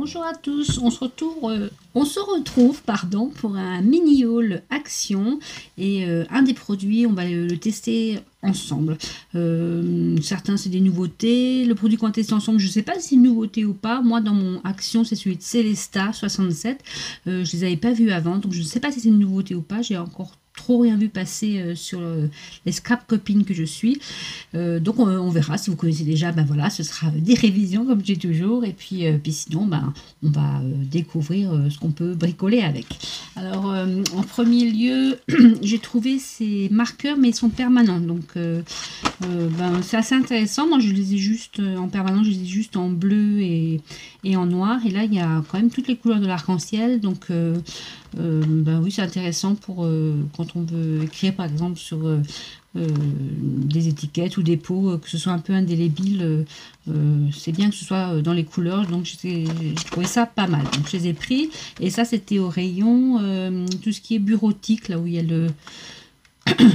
Bonjour à tous, on se retrouve pour un mini haul action et un des produits on va le tester ensemble. Certains c'est des nouveautés, le produit qu'on va tester ensemble je ne sais pas si c'est une nouveauté ou pas. Moi dans mon action c'est celui de Célesta 67, je les avais pas vus avant donc je ne sais pas si c'est une nouveauté ou pas, j'ai encore trop rien vu passer sur les scrap copines que je suis, donc on verra. Si vous connaissez déjà, ben voilà, ce sera des révisions comme j'ai toujours, et puis sinon ben on va découvrir ce qu'on peut bricoler avec. Alors en premier lieu j'ai trouvé ces marqueurs, mais ils sont permanents, donc ben, c'est assez intéressant. Moi je les ai juste en permanent, je les ai juste en bleu et en noir, et là il y a quand même toutes les couleurs de l'arc-en-ciel, donc ben oui, c'est intéressant pour quand on veut écrire par exemple sur des étiquettes ou des pots, que ce soit un peu indélébile, c'est bien que ce soit dans les couleurs, donc j'ai trouvé ça pas mal, donc je les ai pris. Et ça c'était au rayon tout ce qui est bureautique, là où il y a le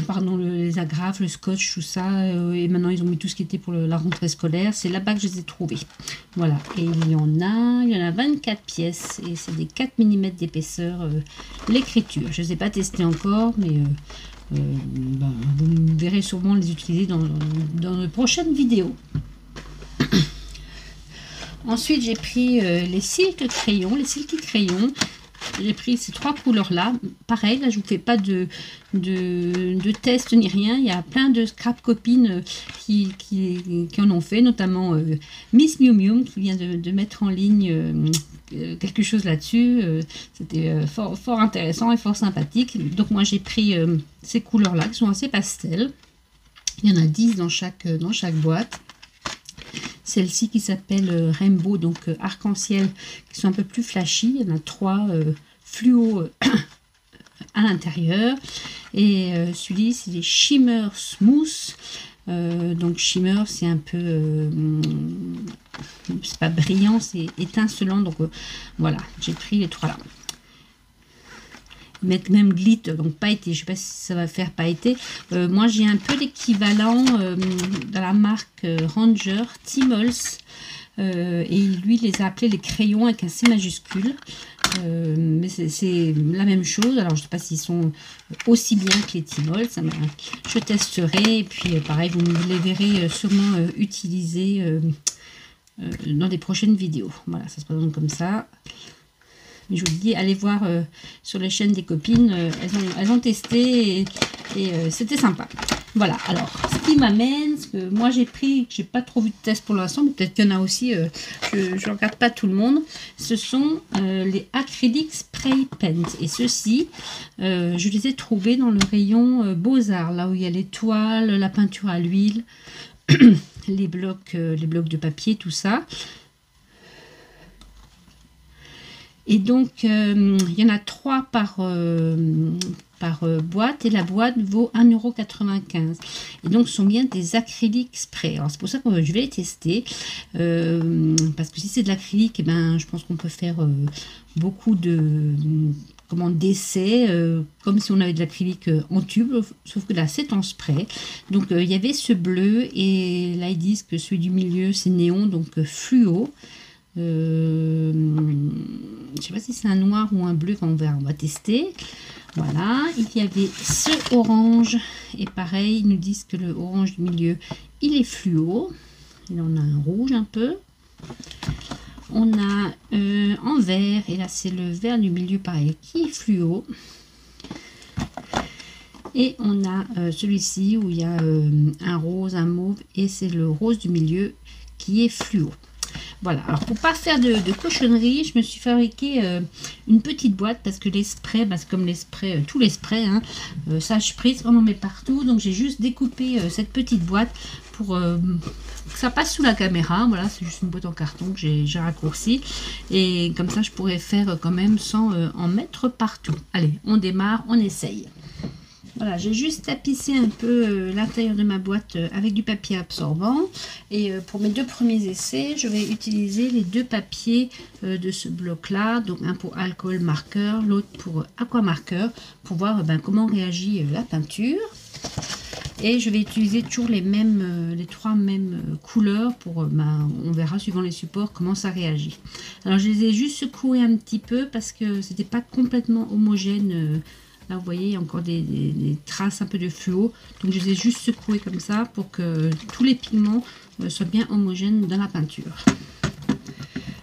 pardon, les agrafes, le scotch, tout ça, et maintenant ils ont mis tout ce qui était pour la rentrée scolaire. C'est là-bas que je les ai trouvés. Voilà, et il y en a 24 pièces, et c'est des 4 mm d'épaisseur, l'écriture. Je ne les ai pas testés encore, mais ben, vous verrez sûrement les utiliser dans de prochaines vidéos. Ensuite, j'ai pris les silky crayons. J'ai pris ces 3 couleurs là. Pareil, là je vous fais pas de test ni rien. Il y a plein de scrap copines qui en ont fait, notamment Miss Miu Miu qui vient de mettre en ligne quelque chose là-dessus. C'était fort intéressant et fort sympathique. Donc moi j'ai pris ces couleurs là qui sont assez pastel. Il y en a 10 dans chaque boîte. Celle-ci qui s'appelle Rainbow, donc arc-en-ciel, qui sont un peu plus flashy. Il y en a 3 fluo à l'intérieur. Et celui-ci, c'est des Shimmer Smooth. Donc Shimmer, c'est un peu... c'est pas brillant, c'est étincelant. Donc voilà, j'ai pris les 3 là. Mettre même glitter, donc pailleté, je sais pas si ça va faire pailleté. Moi j'ai un peu l'équivalent dans la marque Ranger, Timals, et lui il les a appelés les crayons avec un C majuscule, mais c'est la même chose. Alors je sais pas s'ils sont aussi bien que les Timals, je testerai, et puis pareil vous les verrez sûrement utilisés dans des prochaines vidéos. Voilà, ça se présente comme ça. Mais je vous le dis, allez voir sur les chaînes des copines, elles ont testé et c'était sympa. Voilà, alors ce qui m'amène, ce que moi j'ai pris, que j'ai pas trop vu de test pour l'instant, mais peut-être qu'il y en a aussi, je ne regarde pas tout le monde, ce sont les Acrylic Spray Paint. Et ceux-ci, je les ai trouvés dans le rayon Beaux-Arts, là où il y a les toiles, la peinture à l'huile, les blocs de papier, tout ça. Et donc, il y en a 3 par boîte, et la boîte vaut 1,95 €. Et donc, ce sont bien des acryliques spray. Alors, c'est pour ça que je vais les tester. Parce que si c'est de l'acrylique, eh ben, je pense qu'on peut faire beaucoup d'essais, comme si on avait de l'acrylique en tube, sauf que là, c'est en spray. Donc, il y avait ce bleu, et là, ils disent que celui du milieu, c'est néon, donc fluo. Je ne sais pas si c'est un noir ou un bleu, enfin on verra, on va tester. Voilà, il y avait ce orange, et pareil, ils nous disent que le orange du milieu, il est fluo. Il en a un rouge un peu. On a en vert, et là c'est le vert du milieu, pareil, qui est fluo. Et on a celui-ci où il y a un rose, un mauve, et c'est le rose du milieu qui est fluo. Voilà, alors pour pas faire de cochonnerie, je me suis fabriqué une petite boîte, parce que les sprays, bah, c'est comme les sprays, tous les sprays, hein, sage prise, on en met partout. Donc j'ai juste découpé cette petite boîte pour que ça passe sous la caméra. Voilà, c'est juste une boîte en carton que j'ai raccourci, et comme ça je pourrais faire quand même sans en mettre partout. Allez, on démarre, on essaye. Voilà, j'ai juste tapissé un peu l'intérieur de ma boîte avec du papier absorbant. Et pour mes 2 premiers essais, je vais utiliser les 2 papiers de ce bloc-là. Donc un pour alcool marqueur, l'autre pour aqua marqueur, pour voir comment réagit la peinture. Et je vais utiliser toujours les mêmes, les trois mêmes couleurs pour, on verra suivant les supports comment ça réagit. Alors je les ai juste secoués un petit peu parce que c'était pas complètement homogène. Là vous voyez, il y a encore des traces un peu de fluo. Donc je les ai juste secoués comme ça pour que tous les pigments soient bien homogènes dans la peinture.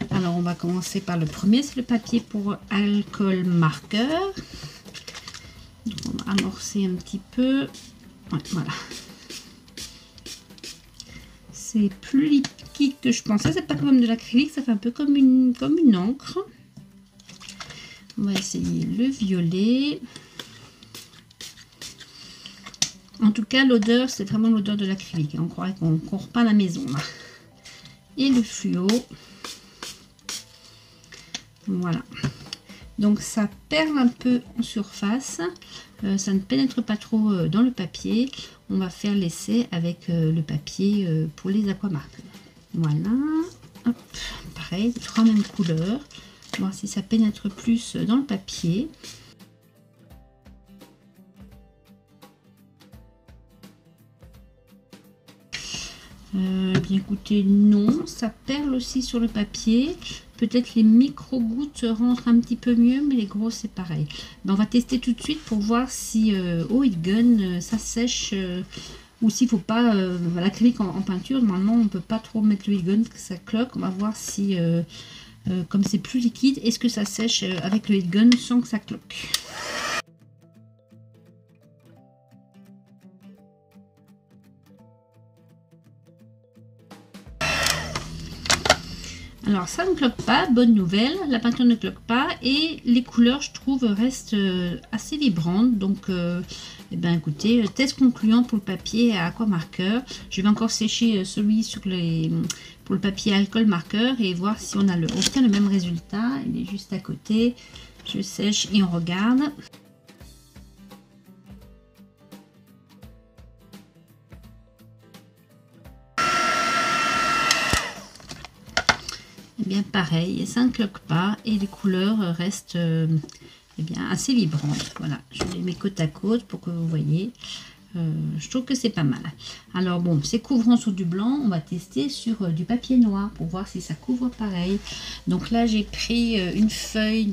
Alors on va commencer par le premier, c'est le papier pour alcool marqueur. Donc, on va amorcer un petit peu. Ouais, voilà. C'est plus liquide que je pensais. C'est pas comme de l'acrylique, ça fait un peu comme une encre. On va essayer le violet. En tout cas, l'odeur, c'est vraiment l'odeur de l'acrylique. On croirait qu'on repeint à la maison là. Et le fluo. Voilà. Donc ça perle un peu en surface, ça ne pénètre pas trop dans le papier. On va faire l'essai avec le papier pour les aquamarques. Voilà, hop, pareil, les trois mêmes couleurs. Voir si ça pénètre plus dans le papier. Bien écoutez, non, ça perle aussi sur le papier. Peut-être les micro-gouttes rentrent un petit peu mieux, mais les gros c'est pareil. Ben, on va tester tout de suite pour voir si au heat gun ça sèche ou s'il ne faut pas l'acrylique en peinture. Normalement on ne peut pas trop mettre le heat gun, que ça cloque. On va voir si comme c'est plus liquide, est-ce que ça sèche avec le heat gun sans que ça cloque. Alors ça ne cloque pas, bonne nouvelle, la peinture ne cloque pas et les couleurs je trouve restent assez vibrantes. Donc eh ben, écoutez, test concluant pour le papier à aquamarqueur. Je vais encore sécher celui pour le papier alcool marqueur et voir si on obtient le même résultat. Il est juste à côté, je sèche et on regarde. Eh bien pareil, ça ne cloque pas et les couleurs restent eh bien, assez vibrantes. Voilà, je les mets côte à côte pour que vous voyez. Je trouve que c'est pas mal. Alors bon, c'est couvrant sur du blanc, on va tester sur du papier noir pour voir si ça couvre pareil. Donc là j'ai pris une feuille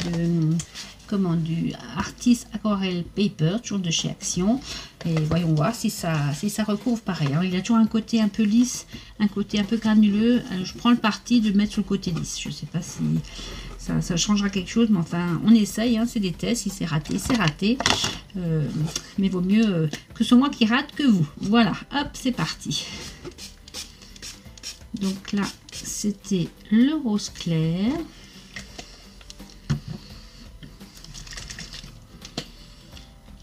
du Artist Aquarelle Paper, toujours de chez Action, et voyons voir si ça recouvre pareil. Alors il a toujours un côté un peu lisse, un côté un peu granuleux. Alors, je prends le parti de mettre sur le côté lisse. Je sais pas si ça changera quelque chose, mais enfin on essaye, hein, c'est des tests. Si c'est raté, c'est raté, mais vaut mieux que ce soit moi qui rate que vous. Voilà, hop, c'est parti. Donc là c'était le rose clair,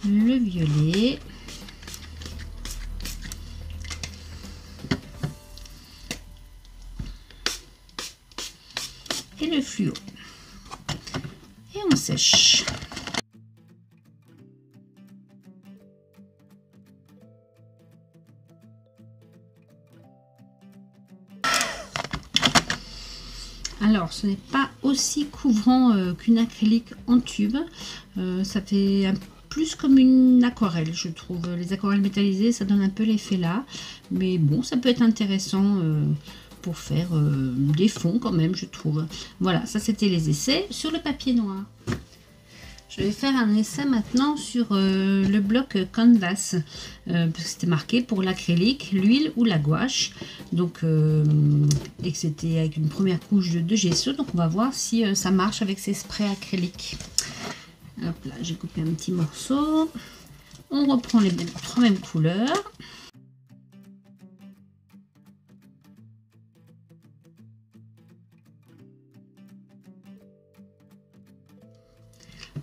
le violet, et le fluo. Et on sèche. Alors, ce n'est pas aussi couvrant qu'une acrylique en tube. Ça fait plus comme une aquarelle, je trouve. Les aquarelles métallisées, ça donne un peu l'effet là. Mais bon, ça peut être intéressant pour faire des fonds quand même, je trouve. Voilà, ça c'était les essais sur le papier noir. Je vais faire un essai maintenant sur le bloc canvas, parce que c'était marqué pour l'acrylique, l'huile ou la gouache. Donc, et que c'était avec une première couche de gesso. Donc, on va voir si ça marche avec ces sprays acryliques. Hop là, j'ai coupé un petit morceau. On reprend les trois mêmes couleurs.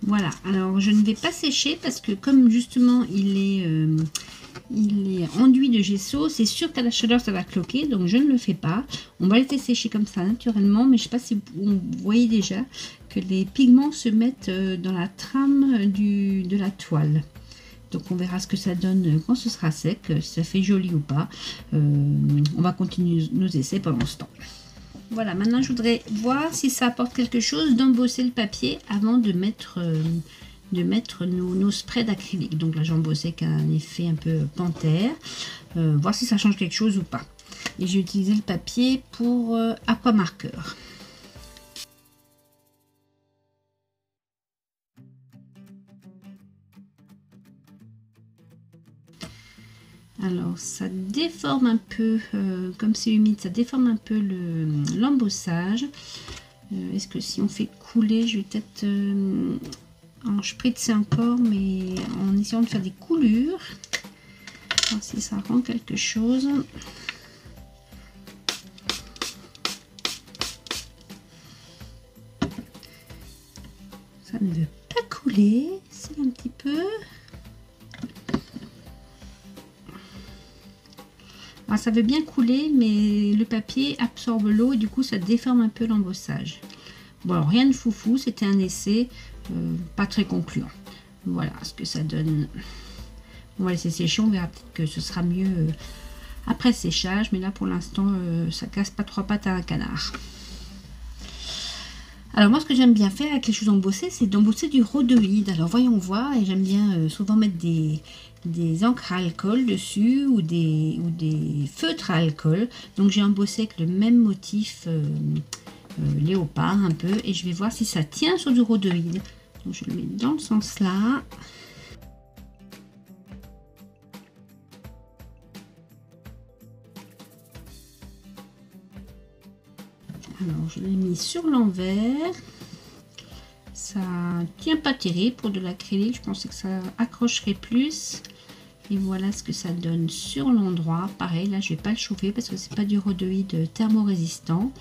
Voilà, alors je ne vais pas sécher parce que comme justement il est enduit de gesso, c'est sûr qu'à la chaleur ça va cloquer, donc je ne le fais pas. On va laisser sécher comme ça naturellement, mais je ne sais pas si vous voyez déjà que les pigments se mettent dans la trame de la toile. Donc on verra ce que ça donne quand ce sera sec, si ça fait joli ou pas. On va continuer nos essais pendant ce temps. Voilà, maintenant je voudrais voir si ça apporte quelque chose d'embosser le papier avant de mettre mettre nos sprays d'acrylique. Donc là j'ai embossé avec un effet un peu panthère, voir si ça change quelque chose ou pas. Et j'ai utilisé le papier pour aquamarqueur. Alors ça déforme un peu, comme c'est humide, ça déforme un peu l'embossage. Est-ce que si on fait couler, je vais peut-être en spritzer encore, mais en essayant de faire des coulures, voir si ça rend quelque chose. Ça ne veut pas couler, c'est un petit peu. Alors ça veut bien couler, mais le papier absorbe l'eau et du coup ça déforme un peu l'embossage. Bon, alors, rien de foufou, c'était un essai pas très concluant. Voilà ce que ça donne. On va laisser sécher, on verra peut-être que ce sera mieux après séchage, mais là pour l'instant ça casse pas trois pattes à un canard. Alors moi ce que j'aime bien faire avec les choses embossées, c'est d'embosser du rhodoïde. Alors voyons voir, et j'aime bien souvent mettre des encres à alcool dessus ou des feutres à alcool. Donc j'ai embossé avec le même motif léopard un peu, et je vais voir si ça tient sur du rhodoïde. Donc je le mets dans le sens là. Alors je l'ai mis sur l'envers. Ça tient pas terrible pour de l'acrylique, je pensais que ça accrocherait plus. Et voilà ce que ça donne sur l'endroit. Pareil, là je vais pas le chauffer parce que c'est pas du rhodoïde thermorésistant.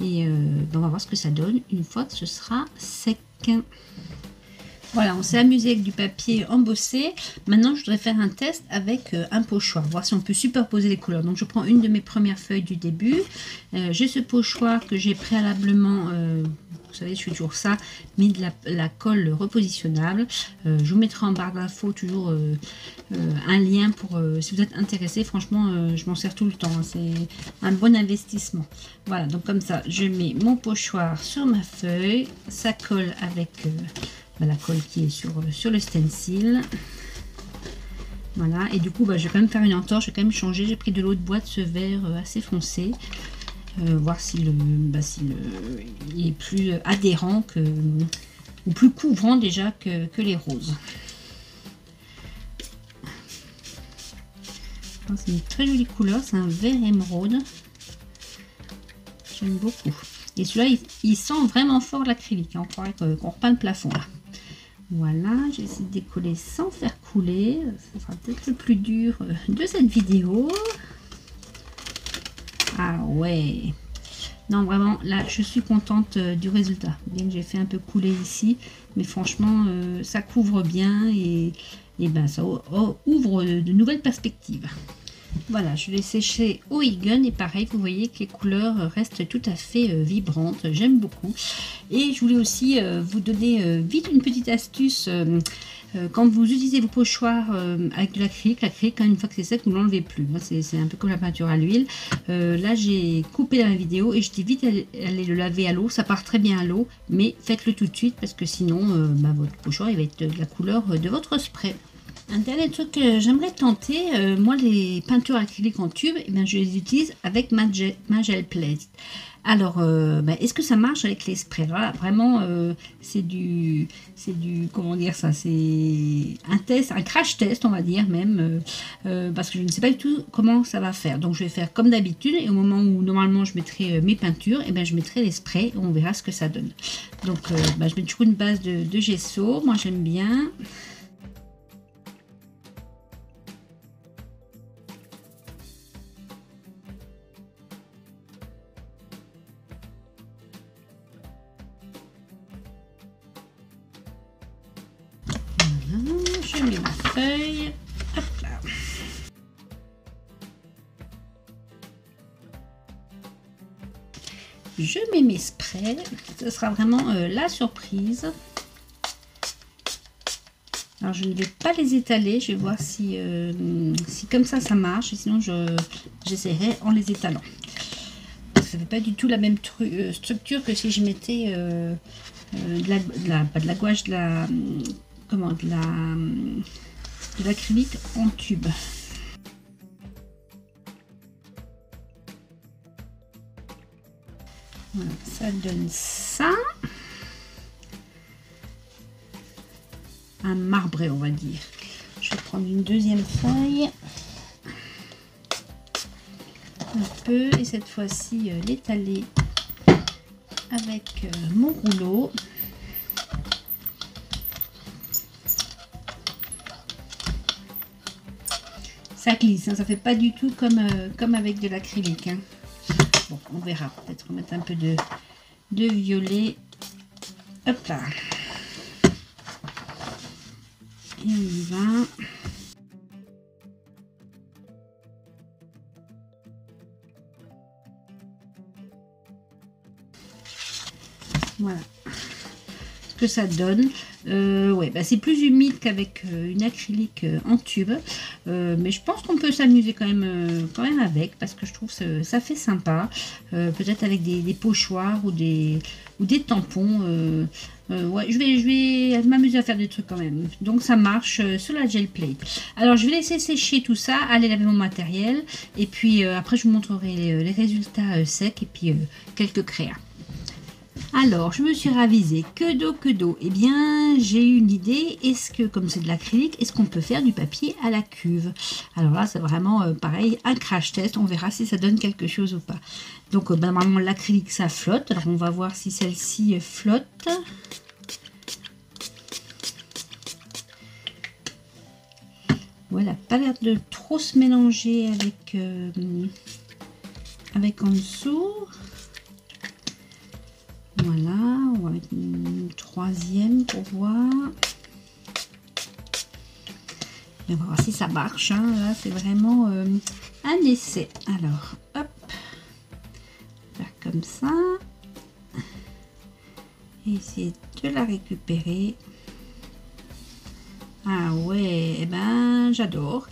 Et ben, on va voir ce que ça donne une fois que ce sera sec. Voilà, on s'est amusé avec du papier embossé. Maintenant, je voudrais faire un test avec un pochoir, voir si on peut superposer les couleurs. Donc, je prends une de mes premières feuilles du début. J'ai ce pochoir que j'ai préalablement, vous savez, je fais toujours ça, mis de la colle repositionnable. Je vous mettrai en barre d'infos toujours un lien pour, si vous êtes intéressé. Franchement, je m'en sers tout le temps. Hein, c'est un bon investissement. Voilà, donc comme ça, je mets mon pochoir sur ma feuille. Ça colle avec... la colle qui est sur le stencil. Voilà, et du coup je vais quand même faire une entorche, je vais quand même changer. J'ai pris de l'eau de bois de ce vert assez foncé, voir si il est plus adhérent ou plus couvrant déjà que les roses. C'est une très jolie couleur, c'est un vert émeraude, j'aime beaucoup. Et celui-là il sent vraiment fort l'acrylique, on croirait qu'on repeint le plafond là. Voilà, j'ai essayé de décoller sans faire couler. Ce sera peut-être le plus dur de cette vidéo. Ah ouais. Non, vraiment, là, je suis contente du résultat. Bien que j'ai fait un peu couler ici. Mais franchement, ça couvre bien et ben, ça ouvre de nouvelles perspectives. Voilà, je l'ai séché au Egon et pareil, vous voyez que les couleurs restent tout à fait vibrantes, j'aime beaucoup. Et je voulais aussi vous donner vite une petite astuce. Quand vous utilisez vos pochoirs avec de l'acrylique, quand une fois que c'est sec, vous ne l'enlevez plus. Moi, c'est un peu comme la peinture à l'huile. Là, j'ai coupé dans la vidéo et je dis vite allez le laver à l'eau. Ça part très bien à l'eau, mais faites-le tout de suite parce que sinon, votre pochoir il va être de la couleur de votre spray. Un dernier truc que j'aimerais tenter, moi les peintures acryliques en tube, eh bien, je les utilise avec ma gel plate. Alors, est-ce que ça marche avec les sprays? Voilà, vraiment, c'est du, comment dire ça, c'est un test, un crash test, on va dire même, parce que je ne sais pas du tout comment ça va faire. Donc, je vais faire comme d'habitude, et au moment où normalement je mettrai mes peintures, et je mettrai les sprays, et on verra ce que ça donne. Donc, je mets toujours une base de gesso, moi j'aime bien. Je mets ma feuille, hop là. Je mets mes sprays, ce sera vraiment la surprise. Alors je ne vais pas les étaler, je vais voir si comme ça marche, sinon j'essaierai en les étalant. Ça fait pas du tout la même structure que si je mettais pas de la gouache, comment, de l'acrylique en tube. Voilà, ça donne ça. Un marbré, on va dire. Je vais prendre une deuxième feuille. Un peu, et cette fois-ci l'étaler avec mon rouleau. Ça glisse, hein, ça fait pas du tout comme avec de l'acrylique. Hein. Bon, on verra. Peut-être remettre un peu de violet. Hop là. Et on y va. Voilà ce que ça donne. Ouais, bah c'est plus humide qu'avec une acrylique en tube, mais je pense qu'on peut s'amuser quand même avec, parce que je trouve ça fait sympa. Peut-être avec des pochoirs ou des tampons. Ouais, je vais m'amuser à faire des trucs quand même. Donc ça marche sur la gel plate. Alors je vais laisser sécher tout ça, aller laver mon matériel, et puis après je vous montrerai les résultats secs et puis quelques créas. Alors, je me suis ravisée. Que d'eau. Eh bien, j'ai une idée. Est-ce que, comme c'est de l'acrylique, est-ce qu'on peut faire du papier à la cuve? Alors là, c'est vraiment pareil, un crash test. On verra si ça donne quelque chose ou pas. Donc, normalement, l'acrylique, ça flotte. Alors, on va voir si celle-ci flotte. Voilà, pas l'air de trop se mélanger avec en dessous. Voilà, on va mettre une troisième pour voir. Et on va voir si ça marche. Hein. Là, c'est vraiment un essai. Alors, hop, faire comme ça. Et essayer de la récupérer. Ah ouais, eh ben, j'adore.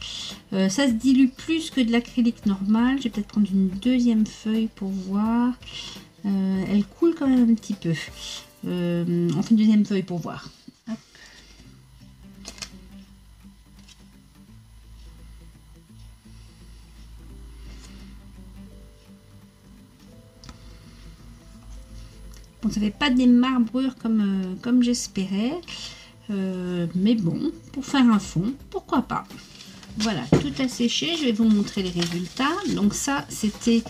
Ça se dilue plus que de l'acrylique normal. Je vais peut-être prendre une deuxième feuille pour voir. Elle coule quand même un petit peu. On fait une deuxième feuille pour voir. Hop. Bon, ça fait pas des marbrures comme j'espérais. Mais bon, pour faire un fond, pourquoi pas. Voilà, tout a séché, je vais vous montrer les résultats. Donc ça, c'était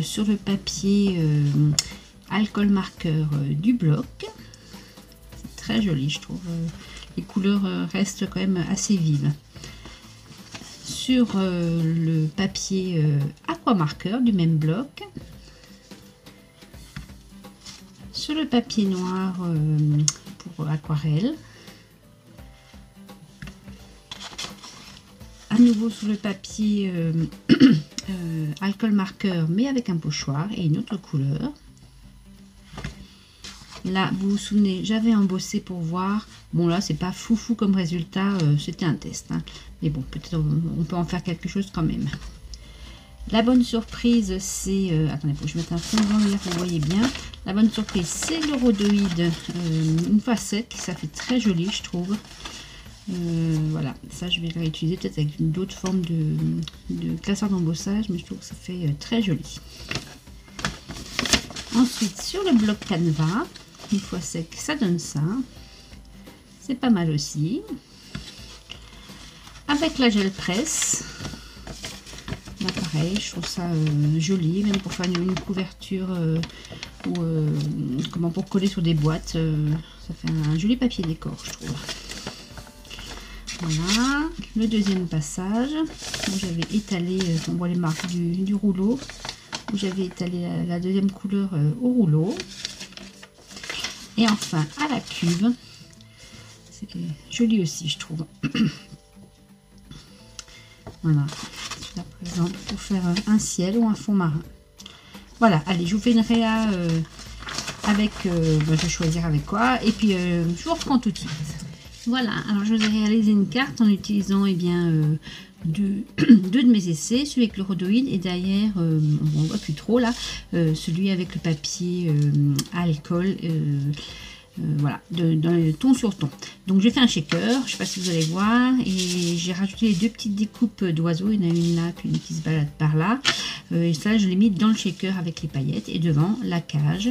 sur le papier alcool marqueur du bloc. C'est très joli, je trouve. Les couleurs restent quand même assez vives. Sur le papier aqua marqueur du même bloc. Sur le papier noir pour aquarelle. À nouveau sur le papier alcool marqueur, mais avec un pochoir et une autre couleur. Là, vous vous souvenez, j'avais embossé pour voir. Bon, là, c'est pas foufou comme résultat, c'était un test. Hein. Mais bon, peut-être on peut en faire quelque chose quand même. La bonne surprise, c'est... attendez, faut que je mette un fond blanc là, vous voyez bien. La bonne surprise, c'est le rhodoïde, une facette, ça fait très joli, je trouve. Voilà, ça je vais le réutiliser peut-être avec d'autres formes de classeur d'embossage, mais je trouve que ça fait très joli. Ensuite, sur le bloc canevas, une fois sec, ça donne ça. C'est pas mal aussi. Avec la gel presse, là pareil, je trouve ça joli, même pour faire une couverture ou comment, pour coller sur des boîtes, ça fait un joli papier décor, je trouve. Voilà, le deuxième passage où j'avais étalé, on voit les marques du rouleau, où j'avais étalé la deuxième couleur au rouleau. Et enfin à la cuve, c'est joli aussi, je trouve. Voilà, là par exemple pour faire un ciel ou un fond marin. Voilà, allez, je vous fais une réa avec, je vais choisir avec quoi, et puis je vous reprends tout de suite. Voilà, alors je vous ai réalisé une carte en utilisant deux de mes essais, celui avec le rhodoïde et derrière, on ne voit plus trop là, celui avec le papier alcool voilà, dans le ton sur ton. Donc j'ai fait un shaker, je ne sais pas si vous allez voir, et j'ai rajouté les 2 petites découpes d'oiseaux, il y en a une là, puis une qui se balade par là. Et ça, je l'ai mis dans le shaker avec les paillettes, et devant la cage.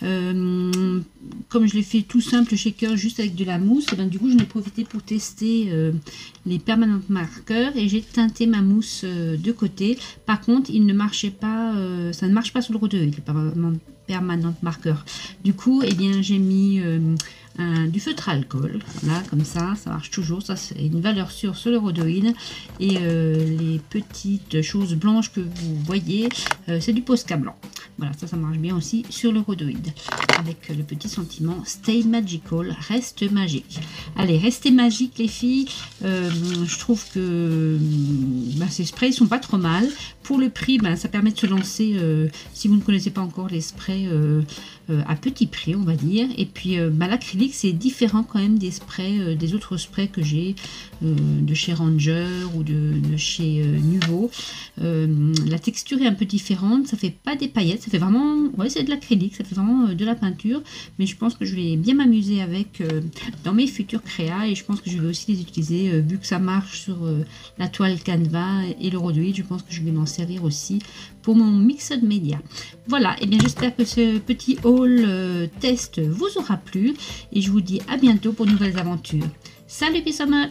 Comme je l'ai fait tout simple, le shaker juste avec de la mousse, et ben, du coup j'en ai profité pour tester les permanent marqueurs, et j'ai teinté ma mousse de côté. Par contre, il ne marchait pas, ça ne marche pas sur le rhodoïde, le permanent marqueur. Du coup, eh bien, j'ai mis du feutre à alcool, voilà, comme ça marche toujours, ça c'est une valeur sûre sur le rhodoïde. Et les petites choses blanches que vous voyez, c'est du Posca blanc. Voilà, ça marche bien aussi sur le rhodoïde, avec le petit sentiment Stay Magical, reste magique. Allez, restez magique les filles. Je trouve que ces sprays sont pas trop mal. Pour le prix, ça permet de se lancer, si vous ne connaissez pas encore les sprays à petit prix, on va dire. Et puis l'acrylique, c'est différent quand même des sprays, des autres sprays que j'ai de chez Ranger ou de chez Nuvo. La texture est un peu différente, ça fait pas des paillettes, ça fait vraiment, ouais, c'est de l'acrylique, ça fait vraiment de la peinture, mais je pense que je vais bien m'amuser avec dans mes futurs créas, et je pense que je vais aussi les utiliser vu que ça marche sur la toile Canva et le rhodoïde. Je pense que je vais m'en servir aussi pour mon Mixed Media. Voilà, et bien j'espère que ce petit haul test vous aura plu, et je vous dis à bientôt pour de nouvelles aventures. Salut Pissama!